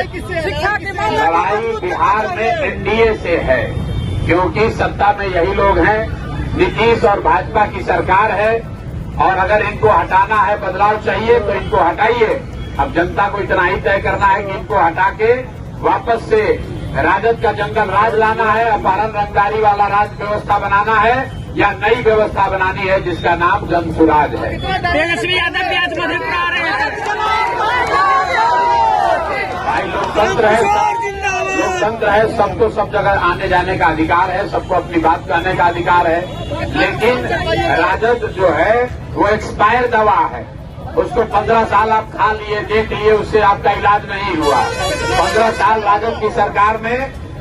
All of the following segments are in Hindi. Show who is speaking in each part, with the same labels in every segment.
Speaker 1: लड़ाई बिहार में एनडीए से है, क्योंकि सत्ता में यही लोग हैं। नीतीश और भाजपा की सरकार है, और अगर इनको हटाना है, बदलाव चाहिए तो इनको हटाइए। अब जनता को इतना ही तय करना है कि इनको हटा के वापस से राजद का जंगल राज लाना है, अपहरण रंगदारी वाला राज व्यवस्था बनाना है, या नई व्यवस्था बनानी है जिसका नाम जन सुराज है।
Speaker 2: तेजस्वी यादव भी आज मधेपुरा आ रहे हैं।
Speaker 1: भाई लोकतंत्र है, सबको सब जगह आने जाने का अधिकार है, सबको अपनी बात कहने का अधिकार है। लेकिन राजद जो है वो एक्सपायर दवा है, उसको 15 साल आप खा लिए, देख लिए, उससे आपका इलाज नहीं हुआ। 15 साल राजद की सरकार में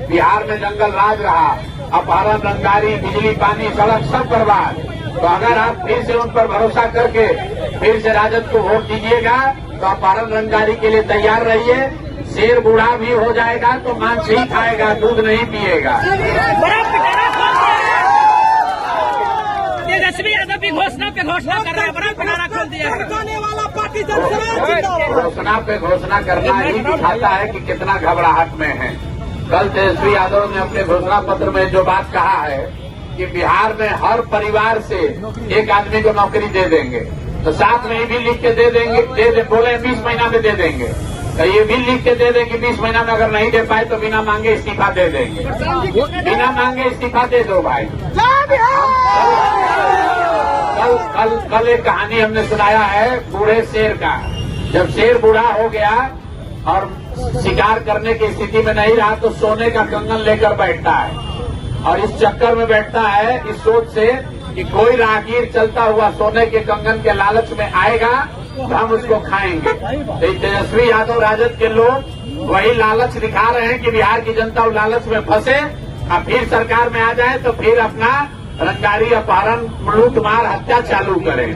Speaker 1: बिहार में जंगल राज रहा, अपहरण रंगदारी, बिजली, पानी, सड़क सब बर्बाद। तो अगर आप फिर से उन पर भरोसा करके फिर से राजद को वोट दीजिएगा तो अपहरण रंगदारी के लिए तैयार रहिए। शेर बूढ़ा भी हो जाएगा तो मांस ही खाएगा, दूध नहीं पिएगा।
Speaker 2: तेजस्वी यादव भी घोषणा पे घोषणा कर रहे हैं, बड़ा पिटारा खोल दिया है।
Speaker 1: घोषणा पे घोषणा करना ही दिखाता है कि कितना घबराहट में है। कल तेजस्वी यादव ने अपने घोषणा पत्र में जो बात कहा है कि बिहार में हर परिवार से एक आदमी को नौकरी दे देंगे, तो साथ में ही भी लिख के दे देंगे, बोले 20 महीना में दे देंगे, तो ये भी लिख के दे देंगे 20 महीना में अगर नहीं दे पाए तो बिना मांगे इस्तीफा दे देंगे। बिना मांगे इस्तीफा दे दो भाई। कल एक कहानी हमने सुनाया है बूढ़े शेर का। जब शेर बूढ़ा हो गया और शिकार करने की स्थिति में नहीं रहा तो सोने का कंगन लेकर बैठता है, और इस चक्कर में बैठता है इस सोच से कि कोई राहगीर चलता हुआ सोने के कंगन के लालच में आएगा तो हम उसको खाएंगे। तो तेजस्वी यादव राजद के लोग वही लालच दिखा रहे हैं कि बिहार की जनता उस लालच में फंसे, और फिर सरकार में आ जाए तो फिर अपना रंगदारी, अपहरण, लूट मार, हत्या चालू करें।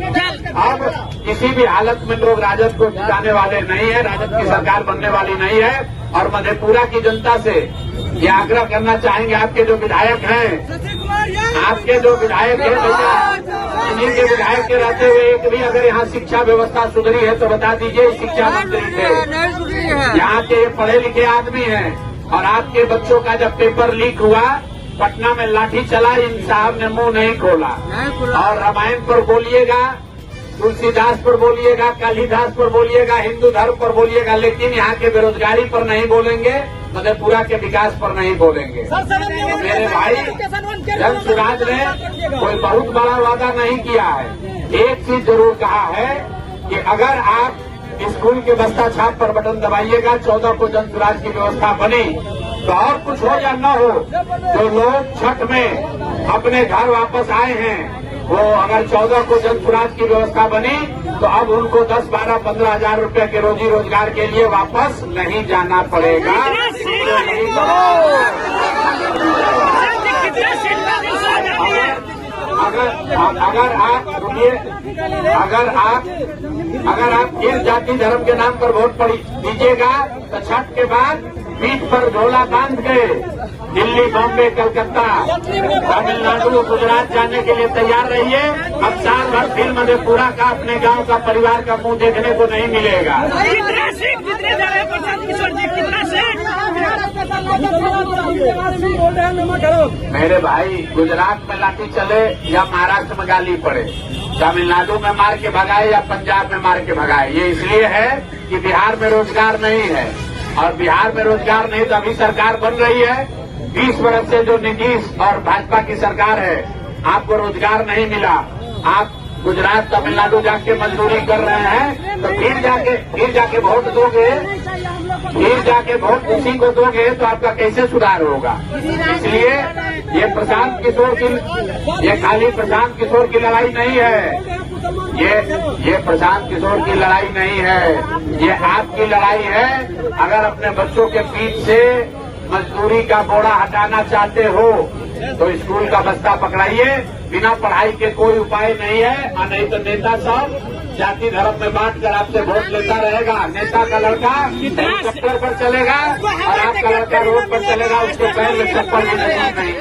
Speaker 1: अब किसी भी हालत में लोग राजद को जिताने वाले नहीं है, राजद की सरकार बनने वाली नहीं है। और मधेपुरा की जनता से ये आग्रह करना चाहेंगे, आपके जो विधायक हैं भैया, इन्हीं के विधायक के रहते हुए एक भी अगर यहाँ शिक्षा व्यवस्था सुधरी है तो बता दीजिए। शिक्षा मंत्री थे, यहाँ के पढ़े लिखे आदमी हैं, और आपके बच्चों का जब पेपर लीक हुआ, पटना में लाठी चला, इन साहब ने मुंह नहीं खोला। और रामायण पर बोलिएगा, तुलसीदास पर बोलिएगा, कालिदास पर बोलिएगा, हिंदू धर्म पर बोलिएगा, लेकिन यहाँ के बेरोजगारी पर नहीं बोलेंगे, मधेपुरा के विकास पर नहीं बोलेंगे। तो मेरे भाई, जन सुराज ने कोई बहुत बड़ा वादा नहीं किया है। एक चीज जरूर कहा है कि अगर आप स्कूल के बस्ता छाप पर बटन दबाइएगा, 14 को जन सुराज की व्यवस्था बनी, तो और कुछ हो या न हो, जो लोग छठ में अपने घर वापस आए हैं, वो अगर 14 को जन सुराज की व्यवस्था बनी तो अब उनको 10, 12, 15 हजार रुपए के रोजी रोजगार के लिए वापस नहीं जाना पड़ेगा। अगर आप फिर जाति धर्म के नाम पर वोट दीजिएगा तो छठ के बाद पीठ पर झोला बांध के दिल्ली, बॉम्बे, कलकत्ता, तमिलनाडु, गुजरात जाने के लिए तैयार रहिए। अब साल भर फिर मधेपुरा का, अपने गांव का, परिवार का मुंह देखने को नहीं मिलेगा। मेरे भाई, गुजरात में लाठी चले या महाराष्ट्र में गाली पड़े, तमिलनाडु में मार के भगाए या पंजाब में मार के भगाए, ये इसलिए है कि बिहार में रोजगार नहीं है। और बिहार में रोजगार नहीं तो अभी सरकार बन रही है। 20 वर्ष से जो नीतीश और भाजपा की सरकार है, आपको रोजगार नहीं मिला, आप गुजरात, तमिलनाडु जाके मजदूरी कर रहे हैं, तो फिर जाके वोट दोगे, फिर जाके वोट उसी को दोगे तो आपका कैसे सुधार होगा। इसलिए ये प्रशांत किशोर की, ये खाली प्रशांत किशोर की लड़ाई नहीं है, ये प्रशांत किशोर की लड़ाई नहीं है, ये आपकी लड़ाई है। अगर अपने बच्चों के पीठ से मजदूरी का बोरा हटाना चाहते हो तो स्कूल का बस्ता पकड़ाइए। बिना पढ़ाई के कोई उपाय नहीं है, और नहीं तो नेता सब जाति धर्म में बांट कर आपसे वोट लेता रहेगा। नेता का लड़का हेलीकॉप्टर पर चलेगा और आपका लड़का रोड पर चलेगा, उसके पैर में चप्पल भी नहीं।